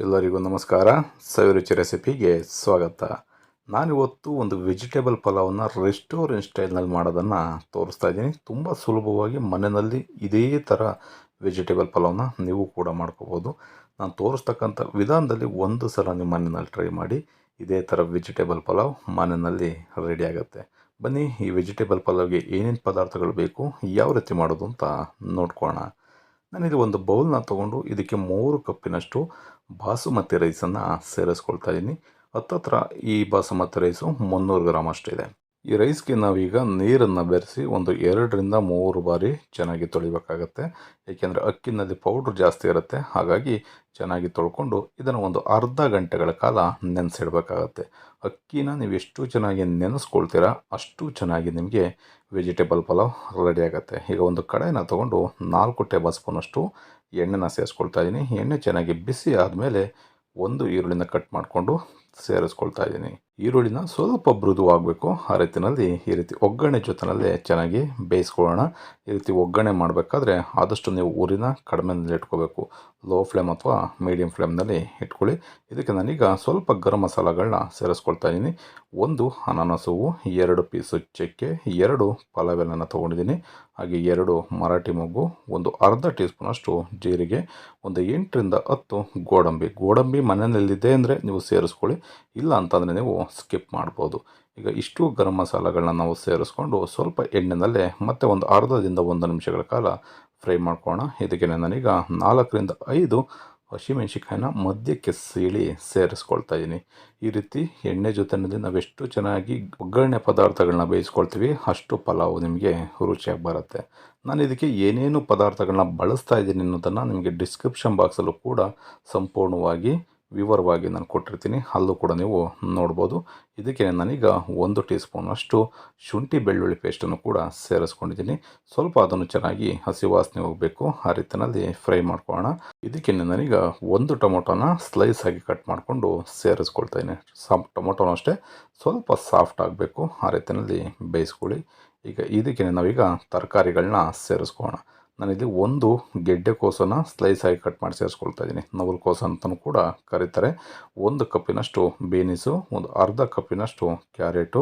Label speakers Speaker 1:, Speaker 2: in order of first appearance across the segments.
Speaker 1: ಎಲ್ಲರಿಗೂ ನಮಸ್ಕಾರ. ಸವಿರುಚಿ ರೆಸಿಪಿಗೆ ಸ್ವಾಗತ. ನಾನಿವತ್ತು ಒಂದು ವೆಜಿಟೇಬಲ್ ಪಲಾವನ್ನು ರೆಸ್ಟೋರೆಂಟ್ ಸ್ಟೈಲ್ನಲ್ಲಿ ಮಾಡೋದನ್ನು ತೋರಿಸ್ತಾ ಇದ್ದೀನಿ. ತುಂಬ ಸುಲಭವಾಗಿ ಮನೆಯಲ್ಲಿ ಇದೇ ಥರ ವೆಜಿಟೇಬಲ್ ಪಲಾವ್ನ ನೀವು ಕೂಡ ಮಾಡ್ಕೋಬೋದು. ನಾನು ತೋರಿಸ್ತಕ್ಕಂಥ ವಿಧಾನದಲ್ಲಿ ಒಂದು ಸಲ ನೀವು ಮನೆಯಲ್ಲಿ ಟ್ರೈ ಮಾಡಿ. ಇದೇ ಥರ ವೆಜಿಟೇಬಲ್ ಪಲಾವ್ ಮನೆಯಲ್ಲಿ ರೆಡಿ ಆಗುತ್ತೆ. ಬನ್ನಿ, ಈ ವೆಜಿಟೇಬಲ್ ಪಲಾವ್ಗೆ ಏನೇನು ಪದಾರ್ಥಗಳು ಬೇಕು, ಯಾವ ರೀತಿ ಮಾಡೋದು ಅಂತ ನೋಡ್ಕೊಳ್ಳೋಣ. ನಾನಿಲ್ಲಿ ಒಂದು ಬೌಲ್ನ ತೊಗೊಂಡು ಇದಕ್ಕೆ 3 ಕಪ್ಪಿನಷ್ಟು ಬಾಸುಮತಿ ರೈಸನ್ನು ಸೇರಿಸ್ಕೊಳ್ತಾ ಇದ್ದೀನಿ. ಹತ್ತತ್ರ ಈ ಬಾಸುಮತಿ ರೈಸು 300 ಗ್ರಾಮ್ ಅಷ್ಟಿದೆ. ಈ ರೈಸ್ಗೆ ನಾವೀಗ ನೀರನ್ನು ಬೆರೆಸಿ ಒಂದು 2ರಿಂದ 3 ಬಾರಿ ಚೆನ್ನಾಗಿ ತೊಳಿಬೇಕಾಗತ್ತೆ. ಏಕೆಂದರೆ ಅಕ್ಕಿನಲ್ಲಿ ಪೌಡ್ರ್ ಜಾಸ್ತಿ ಇರುತ್ತೆ. ಹಾಗಾಗಿ ಚೆನ್ನಾಗಿ ತೊಳ್ಕೊಂಡು ಇದನ್ನು ಒಂದು ಅರ್ಧ ಗಂಟೆಗಳ ಕಾಲ ನೆನೆಸಿಡಬೇಕಾಗತ್ತೆ. ಅಕ್ಕಿನ ನೀವು ಎಷ್ಟು ಚೆನ್ನಾಗಿ ನೆನೆಸ್ಕೊಳ್ತೀರಾ ಅಷ್ಟು ಚೆನ್ನಾಗಿ ನಿಮಗೆ ವೆಜಿಟೇಬಲ್ ಪಲಾವ್ ರೆಡಿ ಆಗುತ್ತೆ. ಈಗ ಒಂದು ಕಡಾಯಿನ ತೊಗೊಂಡು 4 ಟೇಬಲ್ ಸ್ಪೂನಷ್ಟು ಎಣ್ಣೆನ ಸೇರಿಸ್ಕೊಳ್ತಾ ಇದ್ದೀನಿ. ಎಣ್ಣೆ ಚೆನ್ನಾಗಿ ಬಿಸಿ ಆದಮೇಲೆ ಒಂದು ಈರುಳ್ಳಿನ ಕಟ್ ಮಾಡಿಕೊಂಡು ಸೇರಿಸ್ಕೊಳ್ತಾ ಇದ್ದೀನಿ. ಈರುಳ್ಳಿನ ಸ್ವಲ್ಪ ಮೃದುವಾಗಬೇಕು. ಆ ರೀತಿಯಲ್ಲಿ ಈ ರೀತಿ ಒಗ್ಗರಣೆ ಜೊತೆಯಲ್ಲೇ ಚೆನ್ನಾಗಿ ಬೇಯಿಸ್ಕೊಳ್ಳೋಣ. ಈ ರೀತಿ ಒಗ್ಗರಣೆ ಮಾಡಬೇಕಾದ್ರೆ ಆದಷ್ಟು ನೀವು ಉರಿನ ಕಡಿಮೆನಲ್ಲಿ ಇಟ್ಕೋಬೇಕು. ಲೋ ಫ್ಲೇಮ್ ಅಥವಾ ಮೀಡಿಯಮ್ ಫ್ಲೇಮ್ನಲ್ಲಿ ಇಟ್ಕೊಳ್ಳಿ. ಇದಕ್ಕೆ ನಾನೀಗ ಸ್ವಲ್ಪ ಗರಂ ಮಸಾಲಗಳನ್ನ ಸೇರಿಸ್ಕೊಳ್ತಾ ಇದ್ದೀನಿ. 1 ಅನಾನಸ್ ಹೂವು, 2 ಪೀಸು ಚಕ್ಕೆ, 2 ಪಲಾವ್ ಎಲೆನ ತೊಗೊಂಡಿದ್ದೀನಿ. ಹಾಗೆ 2 ಮರಾಠಿ ಮೊಗ್ಗು, ಒಂದು ಅರ್ಧ ಟೀ ಸ್ಪೂನಷ್ಟು ಜೀರಿಗೆ, ಒಂದು 8ರಿಂದ 10 ಗೋಡಂಬಿ ಮನೆಯಲ್ಲಿದೆ ಅಂದರೆ ನೀವು ಸೇರಿಸ್ಕೊಳ್ಳಿ. ಇಲ್ಲ ಅಂತಂದರೆ ನೀವು ಸ್ಕಿಪ್ ಮಾಡ್ಬೋದು. ಈಗ ಇಷ್ಟು ಗರಂ ಮಸಾಲಗಳನ್ನ ನಾವು ಸೇರಿಸ್ಕೊಂಡು ಸ್ವಲ್ಪ ಎಣ್ಣೆನಲ್ಲೇ ಮತ್ತೆ ಒಂದು ಅರ್ಧದಿಂದ 1 ನಿಮಿಷಗಳ ಕಾಲ ಫ್ರೈ ಮಾಡ್ಕೊಳ್ಳೋಣ. ಇದಕ್ಕೆ ನಾನೀಗ 4ರಿಂದ 5 ಹಸಿಮೆಣ್ಸಿಕಾಯಿನ ಮಧ್ಯಕ್ಕೆ ಸೀಳಿ ಸೇರಿಸ್ಕೊಳ್ತಾ ಇದ್ದೀನಿ. ಈ ರೀತಿ ಎಣ್ಣೆ ಜೊತೆಯಲ್ಲಿ ನಾವೆಷ್ಟು ಚೆನ್ನಾಗಿ ಒಗ್ಗರಣೆ ಪದಾರ್ಥಗಳನ್ನ ಬೇಯಿಸ್ಕೊಳ್ತೀವಿ ಅಷ್ಟು ಪಲಾವ್ ನಿಮಗೆ ರುಚಿಯಾಗಿ ಬರುತ್ತೆ. ನಾನು ಇದಕ್ಕೆ ಏನೇನು ಪದಾರ್ಥಗಳನ್ನ ಬಳಸ್ತಾ ಇದ್ದೀನಿ ಅನ್ನೋದನ್ನು ನಿಮಗೆ ಡಿಸ್ಕ್ರಿಪ್ಷನ್ ಬಾಕ್ಸಲ್ಲೂ ಕೂಡ ಸಂಪೂರ್ಣವಾಗಿ ವಿವರವಾಗಿ ನಾನು ಕೊಟ್ಟಿರ್ತೀನಿ. ಅಲ್ಲೂ ಕೂಡ ನೀವು ನೋಡ್ಬೋದು. ಇದಕ್ಕೆ ನಾನೀಗ 1 ಟೀ ಸ್ಪೂನಷ್ಟು ಶುಂಠಿ ಬೆಳ್ಳುಳ್ಳಿ ಪೇಸ್ಟನ್ನು ಕೂಡ ಸೇರಿಸ್ಕೊಂಡಿದ್ದೀನಿ. ಸ್ವಲ್ಪ ಅದನ್ನು ಚೆನ್ನಾಗಿ ಹಸಿ ವಾಸನೆ ಹೋಗಬೇಕು. ಆ ರೀತಿಯಲ್ಲಿ ಫ್ರೈ ಮಾಡ್ಕೊಳ್ಳೋಣ. ಇದಕ್ಕೆ ನಾನೀಗ 1 ಟೊಮೊಟೊನ ಸ್ಲೈಸ್ ಆಗಿ ಕಟ್ ಮಾಡಿಕೊಂಡು ಸೇರಿಸ್ಕೊಳ್ತಾ ಇದ್ದೀನಿ. ಟೊಮೊಟೊನೂ ಅಷ್ಟೇ ಸ್ವಲ್ಪ ಸಾಫ್ಟ್ ಆಗಬೇಕು. ಆ ರೀತಿಯಲ್ಲಿ ಬೇಯಿಸ್ಕೊಳ್ಳಿ. ಈಗ ಇದಕ್ಕೆ ನಾವೀಗ ತರಕಾರಿಗಳನ್ನ ಸೇರಿಸ್ಕೊಳ್ಳೋಣ. ನಾನಿಲ್ಲಿ 1 ಗೆಡ್ಡೆಕೋಸನ್ನು ಸ್ಲೈಸ್ ಆಗಿ ಕಟ್ ಮಾಡಿ ಸೇರಿಸ್ಕೊಳ್ತಾ ಇದ್ದೀನಿ. ನವಲಕೋಸು ಅಂತಲೂ ಕೂಡ ಕರೀತಾರೆ. 1 ಕಪ್ಪಿನಷ್ಟು ಬೀನಿಸು, ಒಂದು ಅರ್ಧ ಕಪ್ಪಿನಷ್ಟು ಕ್ಯಾರೆಟು,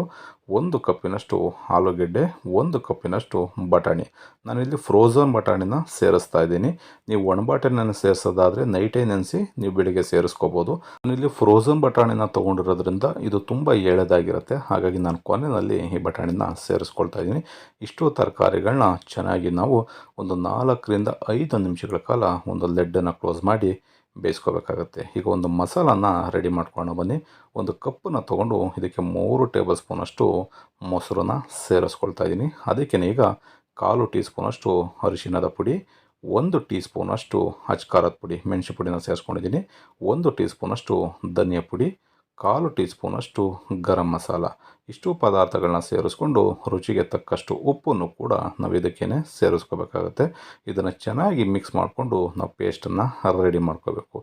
Speaker 1: 1 ಕಪ್ಪಿನಷ್ಟು ಆಲೂಗೆಡ್ಡೆ, 1 ಕಪ್ಪಿನಷ್ಟು ಬಟಾಣಿ. ನಾನಿಲ್ಲಿ ಫ್ರೋಝನ್ ಬಟಾಣಿನ ಸೇರಿಸ್ತಾ ಇದ್ದೀನಿ. ನೀವು ಒಣ ಬಟಾಣಿನ ಸೇರಿಸೋದಾದರೆ ನೈಟೇ ನೆನೆಸಿ ನೀವು ಬೆಳಿಗ್ಗೆ ಸೇರಿಸ್ಕೋಬೋದು. ನಾನಿಲ್ಲಿ ಫ್ರೋಝನ್ ಬಟಾಣಿನ ತೊಗೊಂಡಿರೋದ್ರಿಂದ ಇದು ತುಂಬ ಎಳೆದಾಗಿರುತ್ತೆ. ಹಾಗಾಗಿ ನಾನು ಕೊನೆಯಲ್ಲಿ ಈ ಬಟಾಣಿನ ಸೇರಿಸ್ಕೊಳ್ತಾ ಇದ್ದೀನಿ. ಇಷ್ಟು ತರಕಾರಿಗಳನ್ನ ಚೆನ್ನಾಗಿ ನಾವು ಒಂದು 4ರಿಂದ 5 ನಿಮಿಷಗಳ ಕಾಲ ಒಂದು ಲೆಡ್ಡನ್ನು ಕ್ಲೋಸ್ ಮಾಡಿ ಬೇಯಿಸ್ಕೋಬೇಕಾಗತ್ತೆ. ಈಗ ಒಂದು ಮಸಾಲಾನ ರೆಡಿ ಮಾಡ್ಕೊಳ್ಳೋಣ ಬನ್ನಿ. ಒಂದು ಕಪ್ಪನ್ನು ತೊಗೊಂಡು ಇದಕ್ಕೆ 3 ಟೇಬಲ್ ಸ್ಪೂನಷ್ಟು ಮೊಸರನ್ನ ಸೇರಿಸ್ಕೊಳ್ತಾ ಇದ್ದೀನಿ. ಅದಕ್ಕೆ ಈಗ 1/4 ಟೀ ಸ್ಪೂನಷ್ಟು ಅರಿಶಿಣದ ಪುಡಿ, 1 ಟೀ ಸ್ಪೂನಷ್ಟು ಅಚ್ಕಾರದ ಪುಡಿ ಮೆಣಸು ಪುಡಿನ ಸೇರಿಸ್ಕೊಂಡಿದ್ದೀನಿ, 1 ಟೀ ಸ್ಪೂನಷ್ಟು ಧನಿಯಾ ಪುಡಿ, 1/4 ಟೀ ಸ್ಪೂನಷ್ಟು ಗರಂ ಮಸಾಲ. ಇಷ್ಟು ಪದಾರ್ಥಗಳನ್ನ ಸೇರಿಸ್ಕೊಂಡು ರುಚಿಗೆ ತಕ್ಕಷ್ಟು ಉಪ್ಪನ್ನು ಕೂಡ ನಾವು ಇದಕ್ಕೇ ಸೇರಿಸ್ಕೋಬೇಕಾಗತ್ತೆ. ಇದನ್ನು ಚೆನ್ನಾಗಿ ಮಿಕ್ಸ್ ಮಾಡಿಕೊಂಡು ನಾವು ಪೇಸ್ಟನ್ನು ರೆಡಿ ಮಾಡ್ಕೋಬೇಕು.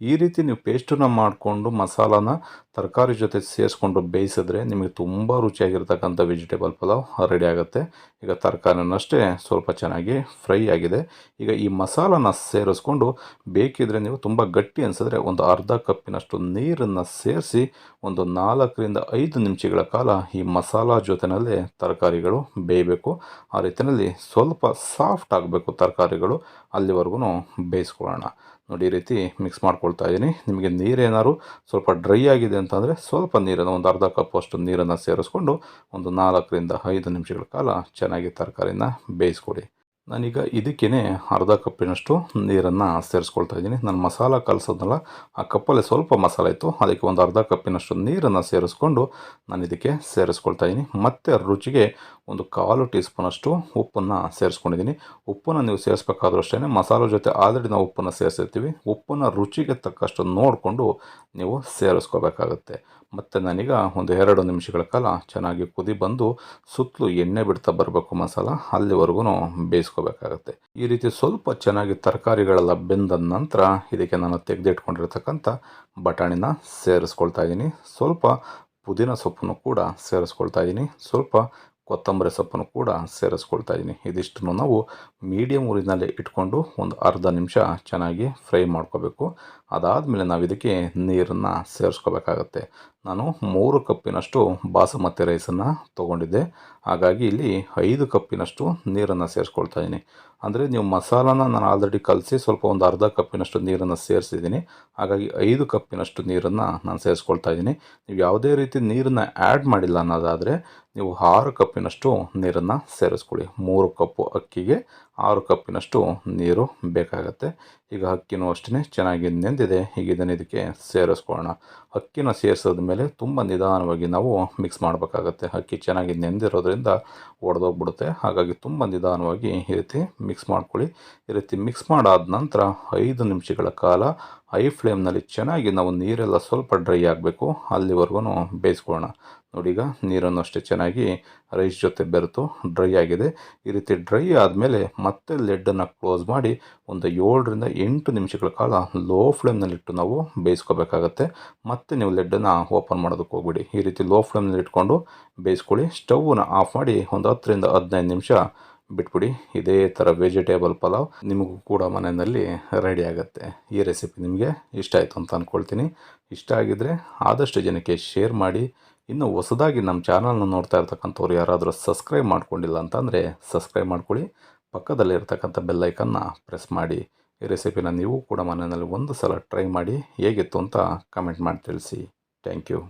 Speaker 1: ಈ ರೀತಿ ನೀವು ಪೇಸ್ಟನ್ನು ಮಾಡಿಕೊಂಡು ಮಸಾಲಾನ ತರಕಾರಿ ಜೊತೆ ಸೇರಿಸ್ಕೊಂಡು ಬೇಯಿಸಿದ್ರೆ ನಿಮಗೆ ತುಂಬ ರುಚಿಯಾಗಿರ್ತಕ್ಕಂಥ ವೆಜಿಟೇಬಲ್ ಪಲಾವ್ ರೆಡಿ ಆಗುತ್ತೆ. ಈಗ ತರಕಾರಿನಷ್ಟೇ ಸ್ವಲ್ಪ ಚೆನ್ನಾಗಿ ಫ್ರೈ ಆಗಿದೆ. ಈಗ ಈ ಮಸಾಲಾನ ಸೇರಿಸ್ಕೊಂಡು ಬೇಕಿದ್ರೆ ನೀವು ತುಂಬ ಗಟ್ಟಿ ಅನಿಸಿದ್ರೆ ಒಂದು ಅರ್ಧ ಕಪ್ಪಿನಷ್ಟು ನೀರನ್ನು ಸೇರಿಸಿ ಒಂದು 4ರಿಂದ 5 ನಿಮಿಷಗಳ ಕಾಲ ಈ ಮಸಾಲ ಜೊತೆಯಲ್ಲೇ ತರಕಾರಿಗಳು ಬೇಯಬೇಕು. ಆ ರೀತಿಯಲ್ಲಿ ಸ್ವಲ್ಪ ಸಾಫ್ಟ್ ಆಗಬೇಕು ತರಕಾರಿಗಳು, ಅಲ್ಲಿವರೆಗೂ ಬೇಯಿಸ್ಕೊಳ್ಳೋಣ. ನೋಡಿ, ಈ ರೀತಿ ಮಿಕ್ಸ್ ಮಾಡ್ಕೊಳ್ತಾ ಇದ್ದೀನಿ. ನಿಮಗೆ ನೀರೇನಾದ್ರು ಸ್ವಲ್ಪ ಡ್ರೈ ಆಗಿದೆ ಅಂತಂದರೆ ಸ್ವಲ್ಪ ನೀರನ್ನು ಒಂದು ಅರ್ಧ ಕಪ್ಪಷ್ಟು ನೀರನ್ನು ಸೇರಿಸ್ಕೊಂಡು ಒಂದು 4ರಿಂದ 5 ನಿಮಿಷಗಳ ಕಾಲ ಚೆನ್ನಾಗಿ ತರಕಾರಿನ ಬೇಯಿಸ್ಕೊಡಿ. ನಾನೀಗ ಇದಕ್ಕೇ ಅರ್ಧ ಕಪ್ಪಿನಷ್ಟು ನೀರನ್ನು ಸೇರಿಸ್ಕೊಳ್ತಾ ಇದ್ದೀನಿ. ನಾನು ಮಸಾಲ ಕಲಸೋದ್ನಲ್ಲ, ಆ ಕಪ್ಪಲ್ಲಿ ಸ್ವಲ್ಪ ಮಸಾಲೆ ಇತ್ತು, ಅದಕ್ಕೆ ಒಂದು ಅರ್ಧ ಕಪ್ಪಿನಷ್ಟು ನೀರನ್ನು ಸೇರಿಸ್ಕೊಂಡು ನಾನು ಇದಕ್ಕೆ ಸೇರಿಸ್ಕೊಳ್ತಾ ಇದ್ದೀನಿ. ಮತ್ತು ರುಚಿಗೆ ಒಂದು 1/4 ಟೀ ಸ್ಪೂನಷ್ಟು ಉಪ್ಪನ್ನು ಸೇರಿಸ್ಕೊಂಡಿದ್ದೀನಿ. ಉಪ್ಪನ್ನು ನೀವು ಸೇರಿಸ್ಬೇಕಾದ್ರೂ ಅಷ್ಟೇ, ಮಸಾಲೆ ಜೊತೆ ಆಲ್ರೆಡಿ ನಾವು ಉಪ್ಪನ್ನು ಸೇರಿಸಿರ್ತೀವಿ. ಉಪ್ಪನ್ನು ರುಚಿಗೆ ತಕ್ಕಷ್ಟು ನೋಡಿಕೊಂಡು ನೀವು ಸೇರಿಸ್ಕೋಬೇಕಾಗತ್ತೆ. ಮತ್ತು ನಾನೀಗ ಒಂದು 2 ನಿಮಿಷಗಳ ಕಾಲ ಚೆನ್ನಾಗಿ ಕುದಿ ಬಂದು ಸುತ್ತಲೂ ಎಣ್ಣೆ ಬಿಡ್ತಾ ಬರಬೇಕು ಮಸಾಲ, ಅಲ್ಲಿವರೆಗೂ ಬೇಯಿಸ್ಕೋಬೇಕಾಗತ್ತೆ. ಈ ರೀತಿ ಸ್ವಲ್ಪ ಚೆನ್ನಾಗಿ ತರಕಾರಿಗಳೆಲ್ಲ ಬೆಂದ ನಂತರ ಇದಕ್ಕೆ ನಾನು ತೆಗೆದಿಟ್ಕೊಂಡಿರ್ತಕ್ಕಂಥ ಬಟಾಣಿನ ಸೇರಿಸ್ಕೊಳ್ತಾ ಇದ್ದೀನಿ. ಸ್ವಲ್ಪ ಪುದೀನ ಸೊಪ್ಪನ್ನು ಕೂಡ ಸೇರಿಸ್ಕೊಳ್ತಾ ಇದ್ದೀನಿ. ಸ್ವಲ್ಪ ಕೊತ್ತಂಬರಿ ಸೊಪ್ಪನ್ನು ಕೂಡ ಸೇರಿಸ್ಕೊಳ್ತಾ ಇದ್ದೀನಿ. ಇದಿಷ್ಟನ್ನು ನಾವು ಮೀಡಿಯಮ್ ಉರಿನಲ್ಲಿ ಇಟ್ಕೊಂಡು ಒಂದು ಅರ್ಧ ನಿಮಿಷ ಚೆನ್ನಾಗಿ ಫ್ರೈ ಮಾಡ್ಕೋಬೇಕು. ಅದಾದಮೇಲೆ ನಾವು ಇದಕ್ಕೆ ನೀರನ್ನು ಸೇರಿಸ್ಕೋಬೇಕಾಗತ್ತೆ. ನಾನು 3 ಕಪ್ಪಿನಷ್ಟು ಬಾಸುಮತಿ ರೈಸನ್ನು ತೊಗೊಂಡಿದ್ದೆ. ಹಾಗಾಗಿ ಇಲ್ಲಿ 5 ಕಪ್ಪಿನಷ್ಟು ನೀರನ್ನು ಸೇರಿಸ್ಕೊಳ್ತಾ ಇದ್ದೀನಿ. ಅಂದರೆ ನೀವು ಮಸಾಲಾನ ನಾನು ಆಲ್ರೆಡಿ ಕಲಸಿ ಸ್ವಲ್ಪ ಒಂದು ಅರ್ಧ ಕಪ್ಪಿನಷ್ಟು ನೀರನ್ನು ಸೇರಿಸಿದ್ದೀನಿ. ಹಾಗಾಗಿ 5 ಕಪ್ಪಿನಷ್ಟು ನೀರನ್ನು ನಾನು ಸೇರಿಸ್ಕೊಳ್ತಾ ಇದ್ದೀನಿ. ನೀವು ಯಾವುದೇ ರೀತಿ ನೀರನ್ನು ಆ್ಯಡ್ ಮಾಡಿಲ್ಲ ಅನ್ನೋದಾದರೆ ನೀವು 6 ಕಪ್ಪಿನಷ್ಟು ನೀರನ್ನು ಸೇರಿಸ್ಕೊಳ್ಳಿ. 3 ಕಪ್ಪು ಅಕ್ಕಿಗೆ 6 ಕಪ್ಪಿನಷ್ಟು ನೀರು ಬೇಕಾಗತ್ತೆ. ಈಗ ಅಕ್ಕಿನೂ ಅಷ್ಟೇ ಚೆನ್ನಾಗಿ ನೆಂದಿದೆ. ಈಗ ಇದನ್ನು ಇದಕ್ಕೆ ಸೇರಿಸ್ಕೊಳ್ಳೋಣ. ಅಕ್ಕಿನ ಸೇರಿಸಿದ ಮೇಲೆ ತುಂಬ ನಿಧಾನವಾಗಿ ನಾವು ಮಿಕ್ಸ್ ಮಾಡಬೇಕಾಗತ್ತೆ. ಅಕ್ಕಿ ಚೆನ್ನಾಗಿ ನೆಂದಿರೋದ್ರಿಂದ ಒಡೆದೋಗ್ಬಿಡುತ್ತೆ. ಹಾಗಾಗಿ ತುಂಬ ನಿಧಾನವಾಗಿ ಈ ರೀತಿ ಮಿಕ್ಸ್ ಮಾಡ್ಕೊಳ್ಳಿ. ಈ ರೀತಿ ಮಿಕ್ಸ್ ಮಾಡಾದ ನಂತರ 5 ನಿಮಿಷಗಳ ಕಾಲ ಹೈ ಫ್ಲೇಮ್ನಲ್ಲಿ ಚೆನ್ನಾಗಿ ನಾವು ನೀರೆಲ್ಲ ಸ್ವಲ್ಪ ಡ್ರೈ ಆಗಬೇಕು ಅಲ್ಲಿವರೆಗೂ ಬೇಯಿಸ್ಕೊಳ್ಳೋಣ. ನೋಡಿ, ಈಗ ನೀರನ್ನು ಅಷ್ಟೇ ಚೆನ್ನಾಗಿ ರೈಸ್ ಜೊತೆ ಬೆರೆತು ಡ್ರೈ ಆಗಿದೆ. ಈ ರೀತಿ ಡ್ರೈ ಆದಮೇಲೆ ಮತ್ತೆ ಲಿಡ್ಡನ್ನು ಕ್ಲೋಸ್ ಮಾಡಿ ಒಂದು 7ರಿಂದ 8 ನಿಮಿಷಗಳ ಕಾಲ ಲೋ ಫ್ಲೇಮ್ನಲ್ಲಿಟ್ಟು ನಾವು ಬೇಯಿಸ್ಕೋಬೇಕಾಗತ್ತೆ. ಮತ್ತೆ ನೀವು ಲಿಡ್ಡನ್ನು ಓಪನ್ ಮಾಡೋದಕ್ಕೆ ಹೋಗ್ಬಿಡಿ. ಈ ರೀತಿ ಲೋ ಫ್ಲೇಮ್ನಲ್ಲಿ ಇಟ್ಕೊಂಡು ಬೇಯಿಸ್ಕೊಳ್ಳಿ. ಸ್ಟವ್ನ ಆಫ್ ಮಾಡಿ ಒಂದು 10ರಿಂದ 15 ನಿಮಿಷ ಬಿಟ್ಬಿಡಿ. ಇದೇ ಥರ ವೆಜಿಟೇಬಲ್ ಪಲಾವ್ ನಿಮಗೂ ಕೂಡ ಮನೆಯಲ್ಲಿ ರೆಡಿ ಆಗುತ್ತೆ. ಈ ರೆಸಿಪಿ ನಿಮಗೆ ಇಷ್ಟ ಆಯಿತು ಅಂತ ಅಂದ್ಕೊಳ್ತೀನಿ. ಇಷ್ಟ ಆಗಿದ್ದರೆ ಆದಷ್ಟು ಜನಕ್ಕೆ ಶೇರ್ ಮಾಡಿ. ಇನ್ನು ಹೊಸದಾಗಿ ನಮ್ಮ ಚಾನಲ್ನ ನೋಡ್ತಾ ಇರ್ತಕ್ಕಂಥವ್ರು ಯಾರಾದರೂ ಸಬ್ಸ್ಕ್ರೈಬ್ ಮಾಡ್ಕೊಂಡಿಲ್ಲ ಅಂತಂದರೆ ಸಬ್ಸ್ಕ್ರೈಬ್ ಮಾಡ್ಕೊಳ್ಳಿ. ಪಕ್ಕದಲ್ಲಿರ್ತಕ್ಕಂಥ ಬೆಲ್ಲೈಕನ್ನ ಪ್ರೆಸ್ ಮಾಡಿ. ಈ ರೆಸಿಪಿನ ನೀವು ಕೂಡ ಮನೆಯಲ್ಲಿ ಒಂದು ಸಲ ಟ್ರೈ ಮಾಡಿ ಹೇಗಿತ್ತು ಅಂತ ಕಮೆಂಟ್ ಮಾಡಿ ತಿಳಿಸಿ. Thank you.